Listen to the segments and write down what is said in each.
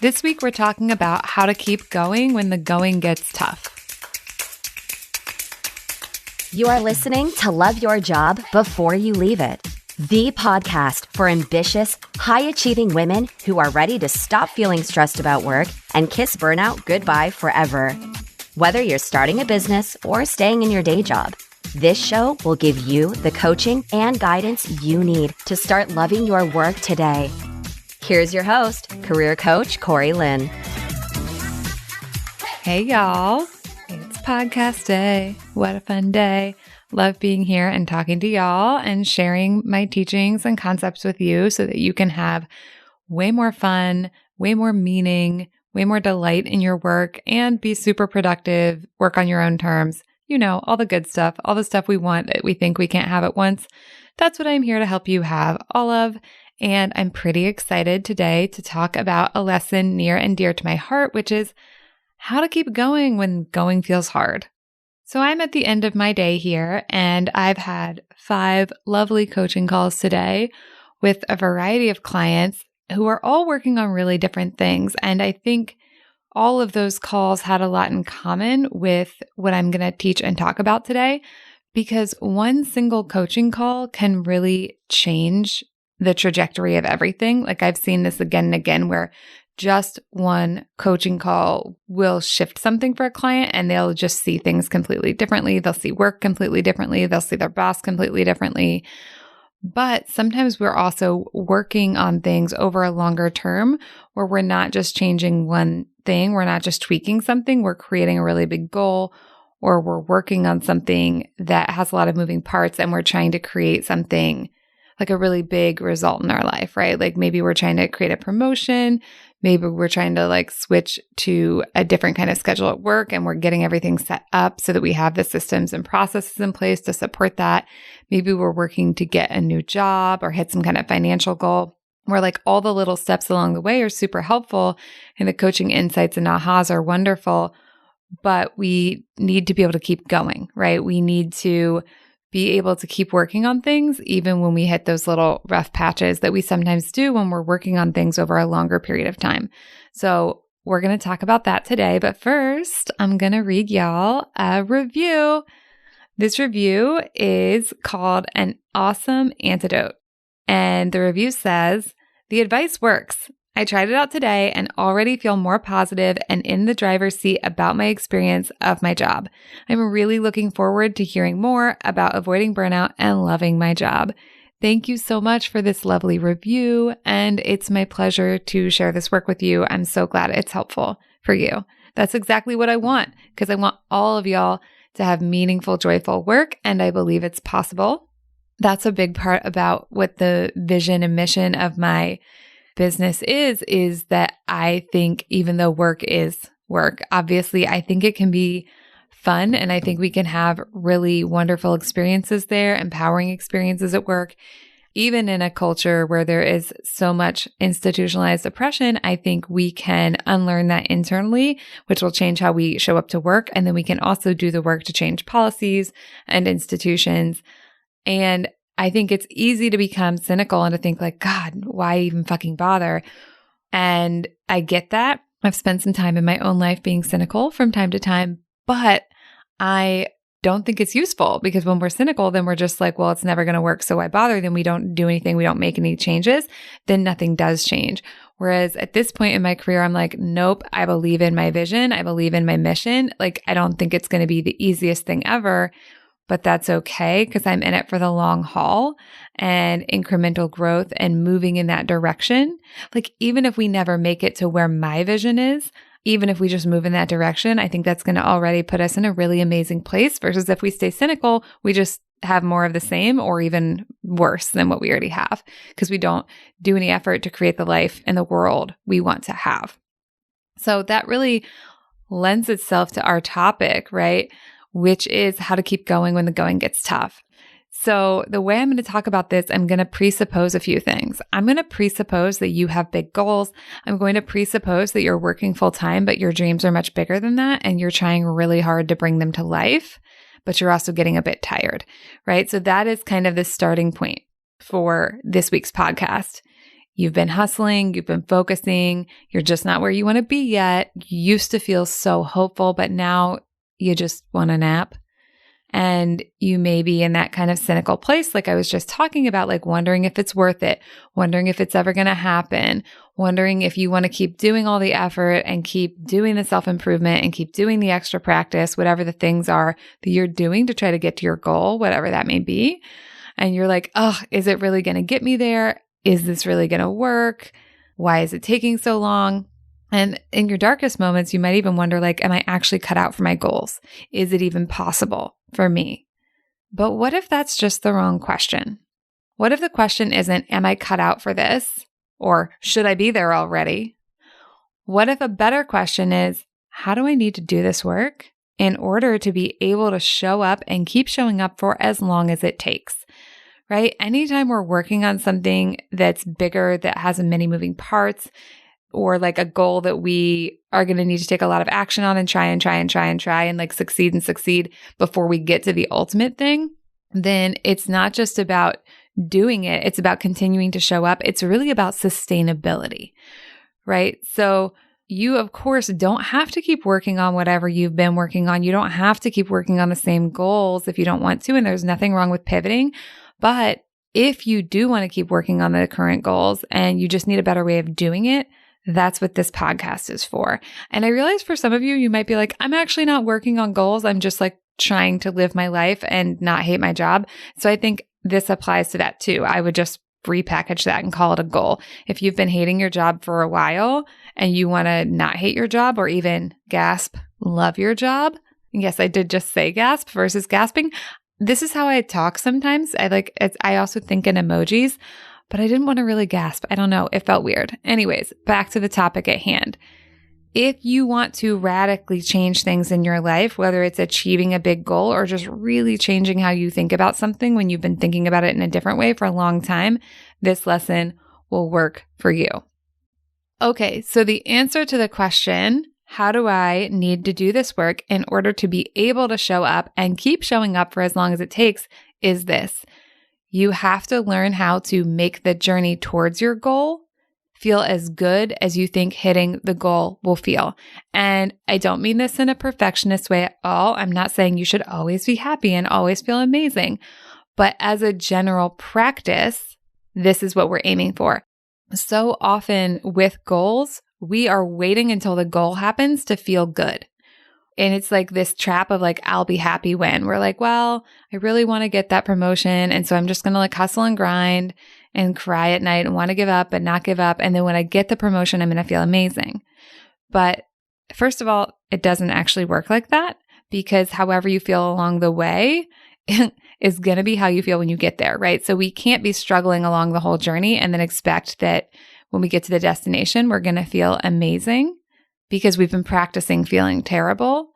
This week, we're talking about how to keep going when the going gets tough. You are listening to Love Your Job Before You Leave It, the podcast for ambitious, high-achieving women who are ready to stop feeling stressed about work and kiss burnout goodbye forever. Whether you're starting a business or staying in your day job, this show will give you the coaching and guidance you need to start loving your work today. Here's your host, career coach Corey Lynn. Hey, y'all. It's podcast day. What a fun day. Love being here and talking to y'all and sharing my teachings and concepts with you so that you can have way more fun, way more meaning, way more delight in your work and be super productive, work on your own terms. You know, all the good stuff, all the stuff we want that we think we can't have at once. That's what I'm here to help you have all of. And I'm pretty excited today to talk about a lesson near and dear to my heart, which is how to keep going when going feels hard. So I'm at the end of my day here, and I've had 5 lovely coaching calls today with a variety of clients who are all working on really different things. And I think all of those calls had a lot in common with what I'm going to teach and talk about today, because one single coaching call can really change the trajectory of everything. Like I've seen this again and again where just one coaching call will shift something for a client and they'll just see things completely differently. They'll see work completely differently. They'll see their boss completely differently. But sometimes we're also working on things over a longer term where we're not just changing one thing. We're not just tweaking something. We're creating a really big goal, or we're working on something that has a lot of moving parts and we're trying to create something like a really big result in our life, right? Like maybe we're trying to create a promotion. Maybe we're trying to like switch to a different kind of schedule at work and we're getting everything set up so that we have the systems and processes in place to support that. Maybe we're working to get a new job or hit some kind of financial goal where like all the little steps along the way are super helpful and the coaching insights and ahas are wonderful, but we need to be able to keep going, right? We need to be able to keep working on things even when we hit those little rough patches that we sometimes do when we're working on things over a longer period of time. So we're going to talk about that today. But first, I'm going to read y'all a review. This review is called An Awesome Antidote. And the review says, "The advice works. I tried it out today and already feel more positive and in the driver's seat about my experience of my job. I'm really looking forward to hearing more about avoiding burnout and loving my job. Thank you so much for this lovely review, and it's my pleasure to share this work with you. I'm so glad it's helpful for you." That's exactly what I want, because I want all of y'all to have meaningful, joyful work, and I believe it's possible. That's a big part about what the vision and mission of my business is that I think even though work is work, obviously, I think it can be fun and I think we can have really wonderful experiences there, empowering experiences at work. Even in a culture where there is so much institutionalized oppression, I think we can unlearn that internally, which will change how we show up to work. And then we can also do the work to change policies and institutions. And I think it's easy to become cynical and to think like, God, why even fucking bother? And I get that. I've spent some time in my own life being cynical from time to time, but I don't think it's useful because when we're cynical, then we're just like, well, it's never going to work. So why bother? Then we don't do anything. We don't make any changes. Then nothing does change. Whereas at this point in my career, I'm like, nope, I believe in my vision. I believe in my mission. Like, I don't think it's going to be the easiest thing ever. But that's okay because I'm in it for the long haul and incremental growth and moving in that direction. Like even if we never make it to where my vision is, even if we just move in that direction, I think that's going to already put us in a really amazing place versus if we stay cynical, we just have more of the same or even worse than what we already have because we don't do any effort to create the life and the world we want to have. So that really lends itself to our topic, right? Which is how to keep going when the going gets tough. So the way I'm going to talk about this, I'm going to presuppose a few things. I'm going to presuppose that you have big goals. I'm going to presuppose that you're working full time, but your dreams are much bigger than that. And you're trying really hard to bring them to life, but you're also getting a bit tired, right? So that is kind of the starting point for this week's podcast You've been hustling, you've been focusing, you're just not where you want to be yet. You used to feel so hopeful, but now you just want a nap. And you may be in that kind of cynical place, like I was just talking about, like wondering if it's worth it, wondering if it's ever going to happen, wondering if you want to keep doing all the effort and keep doing the self-improvement and keep doing the extra practice, whatever the things are that you're doing to try to get to your goal, whatever that may be. And you're like, oh, is it really going to get me there? Is this really going to work? Why is it taking so long? And in your darkest moments, you might even wonder, like, am I actually cut out for my goals? Is it even possible for me? But what if that's just the wrong question? What if the question isn't, am I cut out for this? Or should I be there already? What if a better question is, how do I need to do this work in order to be able to show up and keep showing up for as long as it takes? Right? Anytime we're working on something that's bigger, that has many moving parts, or like a goal that we are going to need to take a lot of action on and try and like succeed before we get to the ultimate thing, then it's not just about doing it. It's about continuing to show up. It's really about sustainability, right? So you, of course, don't have to keep working on whatever you've been working on. You don't have to keep working on the same goals if you don't want to, and there's nothing wrong with pivoting. But if you do want to keep working on the current goals and you just need a better way of doing it, that's what this podcast is for. And I realize for some of you, you might be like, I'm actually not working on goals. I'm just like trying to live my life and not hate my job. So I think this applies to that too. I would just repackage that and call it a goal. If you've been hating your job for a while and you want to not hate your job or even gasp, love your job. Yes, I did just say gasp versus gasping. This is how I talk sometimes. I also think in emojis, but I didn't want to really gasp. I don't know. It felt weird. Anyways, back to the topic at hand. If you want to radically change things in your life, whether it's achieving a big goal or just really changing how you think about something when you've been thinking about it in a different way for a long time, this lesson will work for you. Okay, so the answer to the question, how do I need to do this work in order to be able to show up and keep showing up for as long as it takes, is this. You have to learn how to make the journey towards your goal feel as good as you think hitting the goal will feel. And I don't mean this in a perfectionist way at all. I'm not saying you should always be happy and always feel amazing. But as a general practice, this is what we're aiming for. So often with goals, we are waiting until the goal happens to feel good. And it's like this trap of like, I'll be happy when. We're like, well, I really want to get that promotion. And so I'm just going to like hustle and grind and cry at night and want to give up but not give up. And then when I get the promotion, I'm going to feel amazing. But first of all, it doesn't actually work like that, because however you feel along the way is going to be how you feel when you get there, right? So we can't be struggling along the whole journey and then expect that when we get to the destination, we're going to feel amazing, because we've been practicing feeling terrible.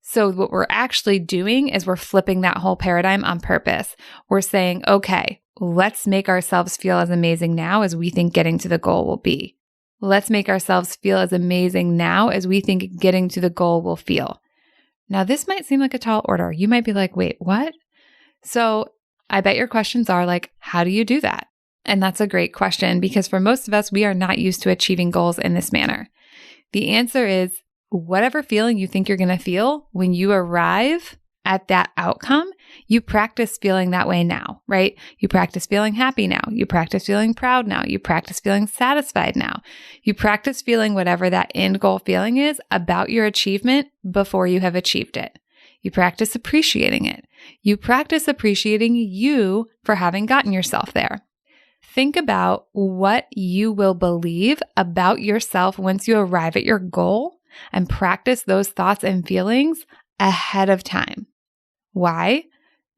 So what we're actually doing is we're flipping that whole paradigm on purpose. We're saying, okay, let's make ourselves feel as amazing now as we think getting to the goal will be. Let's make ourselves feel as amazing now as we think getting to the goal will feel. Now, this might seem like a tall order. You might be like, wait, what? So I bet your questions are like, how do you do that? And that's a great question, because for most of us, we are not used to achieving goals in this manner. The answer is whatever feeling you think you're going to feel when you arrive at that outcome, you practice feeling that way now, right? You practice feeling happy now. You practice feeling proud now. You practice feeling satisfied now. You practice feeling whatever that end goal feeling is about your achievement before you have achieved it. You practice appreciating it. You practice appreciating you for having gotten yourself there. Think about what you will believe about yourself once you arrive at your goal, and practice those thoughts and feelings ahead of time. Why?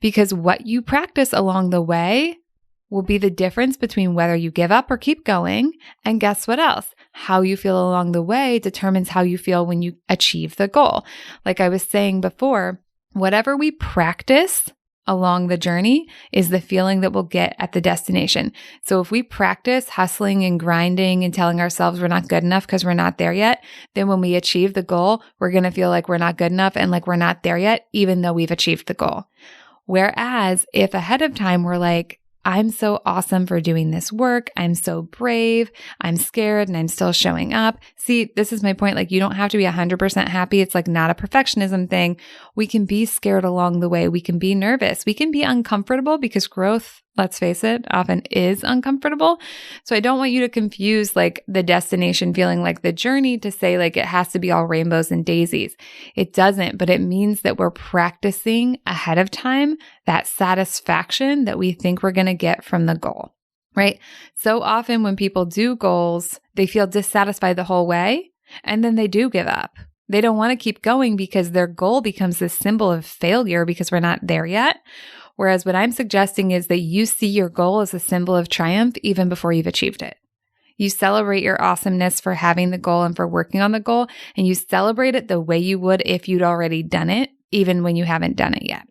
Because what you practice along the way will be the difference between whether you give up or keep going. And guess what else? How you feel along the way determines how you feel when you achieve the goal. Like I was saying before, whatever we practice along the journey is the feeling that we'll get at the destination. So if we practice hustling and grinding and telling ourselves we're not good enough because we're not there yet, then when we achieve the goal, we're going to feel like we're not good enough and like we're not there yet, even though we've achieved the goal. Whereas if ahead of time we're like, I'm so awesome for doing this work. I'm so brave. I'm scared and I'm still showing up. See, this is my point. Like, you don't have to be 100% happy. It's like not a perfectionism thing. We can be scared along the way. We can be nervous. We can be uncomfortable because growth, let's face it, often is uncomfortable. So I don't want you to confuse like the destination feeling like the journey to say like it has to be all rainbows and daisies. It doesn't, but it means that we're practicing ahead of time that satisfaction that we think we're going to get from the goal, right? So often when people do goals, they feel dissatisfied the whole way, and then they do give up. They don't want to keep going because their goal becomes this symbol of failure because we're not there yet. Whereas what I'm suggesting is that you see your goal as a symbol of triumph even before you've achieved it. You celebrate your awesomeness for having the goal and for working on the goal, and you celebrate it the way you would if you'd already done it, even when you haven't done it yet.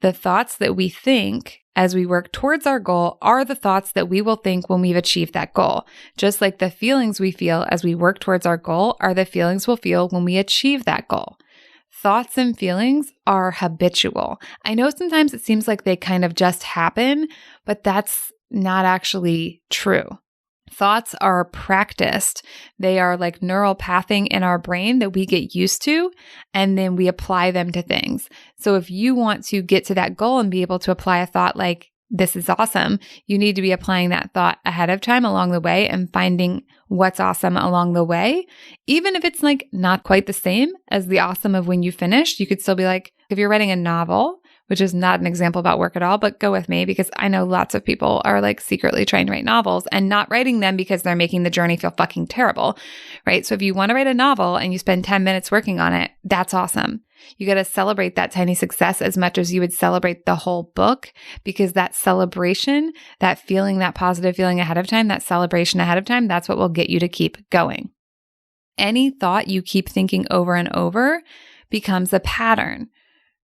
The thoughts that we think as we work towards our goal are the thoughts that we will think when we've achieved that goal. Just like the feelings we feel as we work towards our goal are the feelings we'll feel when we achieve that goal. Thoughts and feelings are habitual. I know sometimes it seems like they kind of just happen, but that's not actually true. Thoughts are practiced. They are like neural pathing in our brain that we get used to, and then we apply them to things. So if you want to get to that goal and be able to apply a thought like, this is awesome, you need to be applying that thought ahead of time along the way and finding what's awesome along the way. Even if it's like not quite the same as the awesome of when you finished, you could still be like, if you're writing a novel, which is not an example about work at all, but go with me because I know lots of people are like secretly trying to write novels and not writing them because they're making the journey feel fucking terrible, right? So if you want to write a novel and you spend 10 minutes working on it, that's awesome. You got to celebrate that tiny success as much as you would celebrate the whole book, because that celebration, that feeling, that positive feeling ahead of time, that celebration ahead of time, that's what will get you to keep going. Any thought you keep thinking over and over becomes a pattern,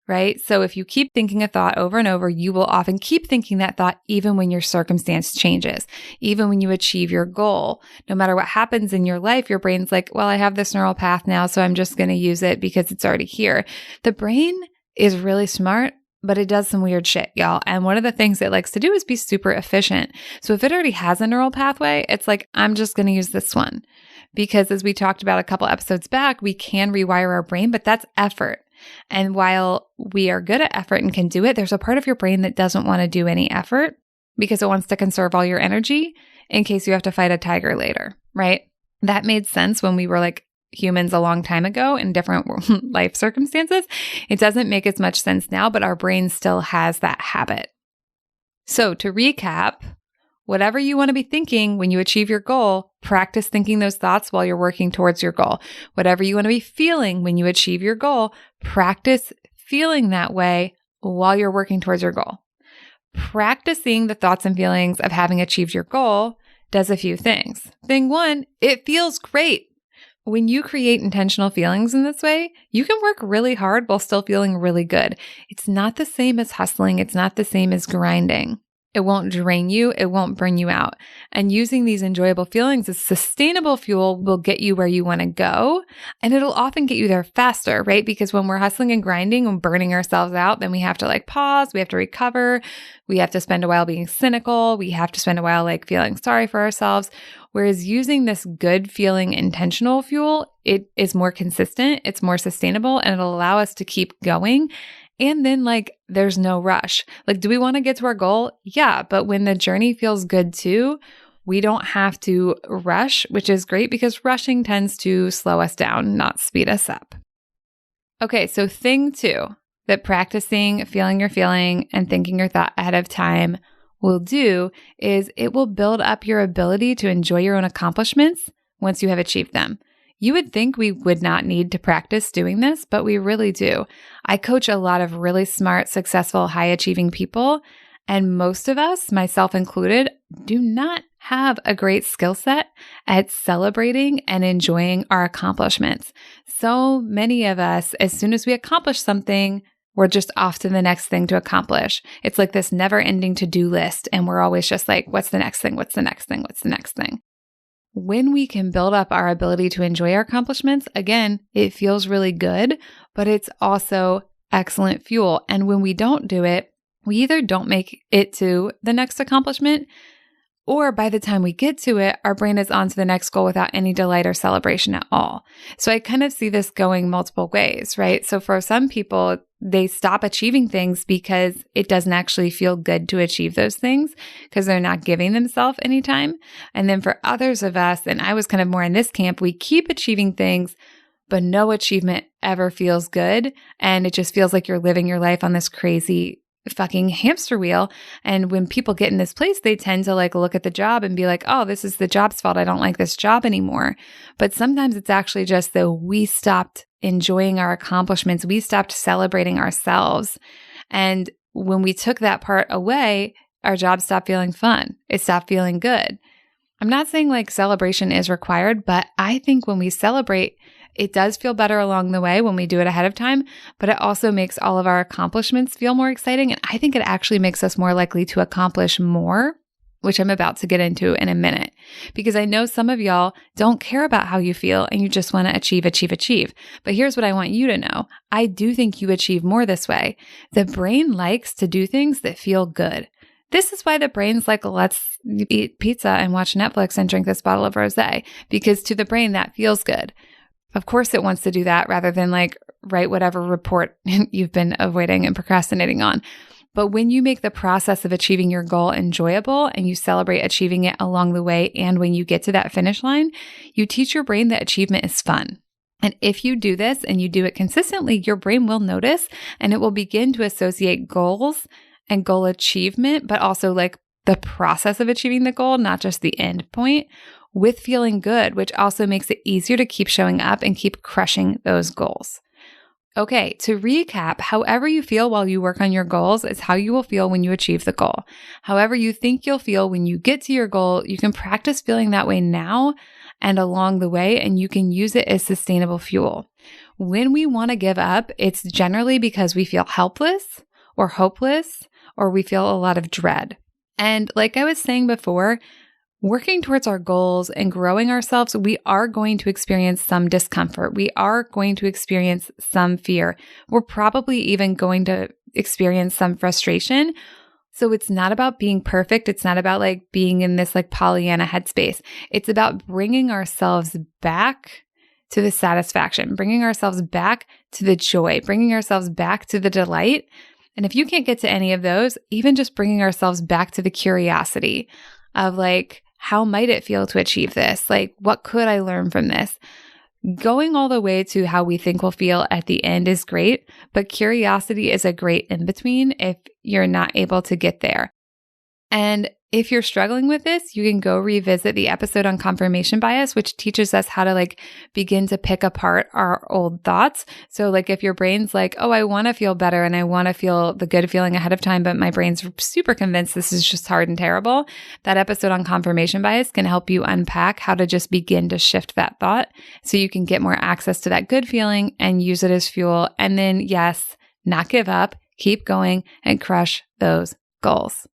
right? So if you keep thinking a thought over and over, you will often keep thinking that thought even when your circumstance changes, even when you achieve your goal. No matter what happens in your life, your brain's like, well, I have this neural path now, so I'm just going to use it because it's already here. The brain is really smart, but it does some weird shit, y'all. And one of the things it likes to do is be super efficient. So if it already has a neural pathway, it's like, I'm just going to use this one. Because as we talked about a couple episodes back, we can rewire our brain, but that's effort. And while we are good at effort and can do it, there's a part of your brain that doesn't want to do any effort because it wants to conserve all your energy in case you have to fight a tiger later, right? That made sense when we were like humans a long time ago in different life circumstances. It doesn't make as much sense now, but our brain still has that habit. So to recap, whatever you want to be thinking when you achieve your goal, practice thinking those thoughts while you're working towards your goal. Whatever you want to be feeling when you achieve your goal, practice feeling that way while you're working towards your goal. Practicing the thoughts and feelings of having achieved your goal does a few things. Thing one, it feels great. When you create intentional feelings in this way, you can work really hard while still feeling really good. It's not the same as hustling. It's not the same as grinding. It won't drain you. It won't burn you out. And using these enjoyable feelings as sustainable fuel will get you where you want to go. And it'll often get you there faster, right? Because when we're hustling and grinding and burning ourselves out, then we have to like pause. We have to recover. We have to spend a while being cynical. We have to spend a while like feeling sorry for ourselves. Whereas using this good feeling intentional fuel, it is more consistent. It's more sustainable, and it'll allow us to keep going. And then like, there's no rush. Like, do we want to get to our goal? Yeah. But when the journey feels good too, we don't have to rush, which is great because rushing tends to slow us down, not speed us up. Okay. So thing two that practicing feeling your feeling and thinking your thought ahead of time will do is it will build up your ability to enjoy your own accomplishments once you have achieved them. You would think we would not need to practice doing this, but we really do. I coach a lot of really smart, successful, high-achieving people, and most of us, myself included, do not have a great skill set at celebrating and enjoying our accomplishments. So many of us, as soon as we accomplish something, we're just off to the next thing to accomplish. It's like this never-ending to-do list, and we're always just like, what's the next thing? What's the next thing? What's the next thing? When we can build up our ability to enjoy our accomplishments, again, it feels really good, but it's also excellent fuel. And when we don't do it, we either don't make it to the next accomplishment, or by the time we get to it, our brain is on to the next goal without any delight or celebration at all. So I kind of see this going multiple ways, right? So for some people, they stop achieving things because it doesn't actually feel good to achieve those things because they're not giving themselves any time. And then for others of us, and I was kind of more in this camp, we keep achieving things, but no achievement ever feels good. And it just feels like you're living your life on this crazy fucking hamster wheel. And when people get in this place, they tend to like look at the job and be like, oh, this is the job's fault. I don't like this job anymore. But sometimes it's actually just that we stopped enjoying our accomplishments. We stopped celebrating ourselves. And when we took that part away, our job stopped feeling fun. It stopped feeling good. I'm not saying like celebration is required, but I think when we celebrate, it does feel better along the way when we do it ahead of time, but it also makes all of our accomplishments feel more exciting. And I think it actually makes us more likely to accomplish more, which I'm about to get into in a minute, because I know some of y'all don't care about how you feel and you just want to achieve. But here's what I want you to know. I do think you achieve more this way. The brain likes to do things that feel good. This is why the brain's like, let's eat pizza and watch Netflix and drink this bottle of rosé, because to the brain, that feels good. Of course it wants to do that rather than like write whatever report you've been avoiding and procrastinating on. But when you make the process of achieving your goal enjoyable and you celebrate achieving it along the way, and when you get to that finish line, you teach your brain that achievement is fun. And if you do this and you do it consistently, your brain will notice and it will begin to associate goals and goal achievement, but also like the process of achieving the goal, not just the end point, with feeling good, which also makes it easier to keep showing up and keep crushing those goals. Okay, to recap, however you feel while you work on your goals is how you will feel when you achieve the goal. However you think you'll feel when you get to your goal, you can practice feeling that way now and along the way, and you can use it as sustainable fuel. When we want to give up, it's generally because we feel helpless or hopeless, or we feel a lot of dread. And like I was saying before, working towards our goals and growing ourselves, we are going to experience some discomfort. We are going to experience some fear. We're probably even going to experience some frustration. So it's not about being perfect. It's not about like being in this like Pollyanna headspace. It's about bringing ourselves back to the satisfaction, bringing ourselves back to the joy, bringing ourselves back to the delight. And if you can't get to any of those, even just bringing ourselves back to the curiosity of like, how might it feel to achieve this? Like, what could I learn from this? Going all the way to how we think we'll feel at the end is great, but curiosity is a great in-between if you're not able to get there. And if you're struggling with this, you can go revisit the episode on confirmation bias, which teaches us how to like begin to pick apart our old thoughts. So like if your brain's like, oh, I want to feel better and I want to feel the good feeling ahead of time, but my brain's super convinced this is just hard and terrible, that episode on confirmation bias can help you unpack how to just begin to shift that thought so you can get more access to that good feeling and use it as fuel. And then yes, not give up, keep going and crush those goals.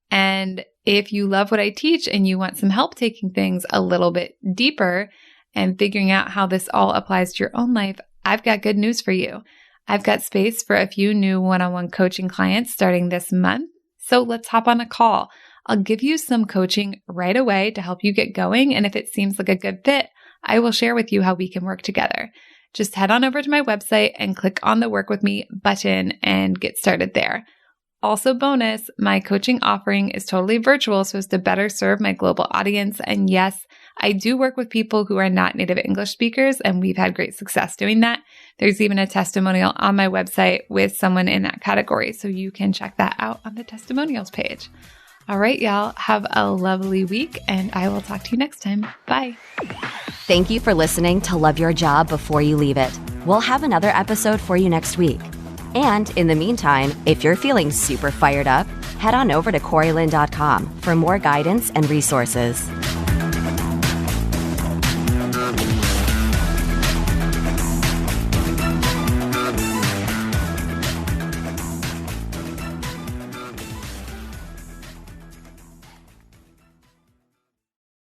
And if you love what I teach and you want some help taking things a little bit deeper and figuring out how this all applies to your own life, I've got good news for you. I've got space for a few new one-on-one coaching clients starting this month. So let's hop on a call. I'll give you some coaching right away to help you get going. And if it seems like a good fit, I will share with you how we can work together. Just head on over to my website and click on the Work With Me button and get started there. Also bonus, my coaching offering is totally virtual so as to better serve my global audience. And yes, I do work with people who are not native English speakers, and we've had great success doing that. There's even a testimonial on my website with someone in that category, so you can check that out on the testimonials page. All right, y'all, have a lovely week, and I will talk to you next time. Bye. Thank you for listening to Love Your Job Before You Leave It. We'll have another episode for you next week. And in the meantime, if you're feeling super fired up, head on over to CoreyLynn.com for more guidance and resources.